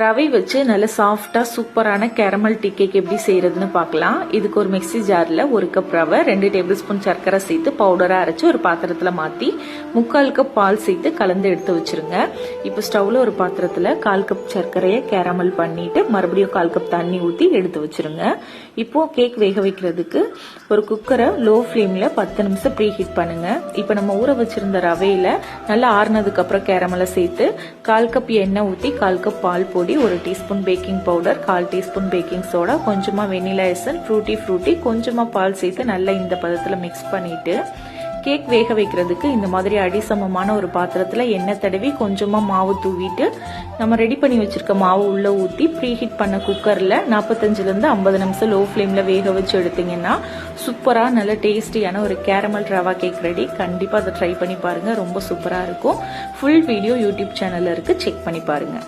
ரவை வச்சு நல்ல சாஃப்டா சூப்பரான கேரமல் டீ கேக் எப்படி செய்யறதுன்னு பார்க்கலாம். இதுக்கு ஒரு மிக்ஸி ஜார்ல 1 கப் ரவை, 2 டேபிள் ஸ்பூன் சர்க்கரை சேர்த்து பவுடரா அரைச்சு ஒரு பாத்திரத்துல மாத்தி 3/4 கப் பால் சேர்த்து கலந்து எடுத்து வச்சிருங்க. இப்போ ஸ்டவ்ல ஒரு பாத்திரத்துல 1/4 கப் சர்க்கரையை கேரமல் பண்ணிட்டு மறுபடியும் 1/4 கப் தண்ணி ஊத்தி எடுத்து வச்சிருங்க. இப்போ கேக் வேக வைக்கிறதுக்கு ஒரு குக்கரை லோ ஃபிளேம்ல 10 நிமிஷம் ப்ரீ ஹீட் பண்ணுங்க. இப்போ நம்ம ஊற வச்சிருந்த ரவையில நல்லா ஆறுனதுக்கு அப்புறம் கேரமலை சேர்த்து 1/4 கப் எண்ணெய் ஊத்தி 1/4 கப் பால் பொடி, 1 teaspoon baking powder, 1/4 teaspoon baking soda, கொஞ்சமா வெனிலா எசன்ஸ், ஃப்ரூட்டி கொஞ்சமா பால் சேர்த்து நல்லா இந்த பதத்துல மிக்ஸ் பண்ணிட்டு கேக் வேக வைக்கிறதுக்கு இந்த மாதிரி அடிசமமான ஒரு பாத்திரத்துல எண்ணெய் தடவி கொஞ்சமா மாவு தூவிட்டு நம்ம ரெடி பண்ணி வச்சிருக்க மாவு உள்ள ஊத்தி ப்ரீ ஹீட் பண்ண குக்கர்ல 45 to 50 நிமிஷம் லோ ஃபிளேம்ல வேக வச்சு எடுத்தீங்கன்னா சூப்பரா நல்ல டேஸ்டியான ஒரு கேரமல் ரவா கேக் ரெடி. கண்டிப்பா அதை ட்ரை பண்ணி பாருங்க, ரொம்ப சூப்பரா இருக்கும். ஃபுல் வீடியோ யூடியூப் சேனல்ல இருக்கு, செக் பண்ணி பாருங்க.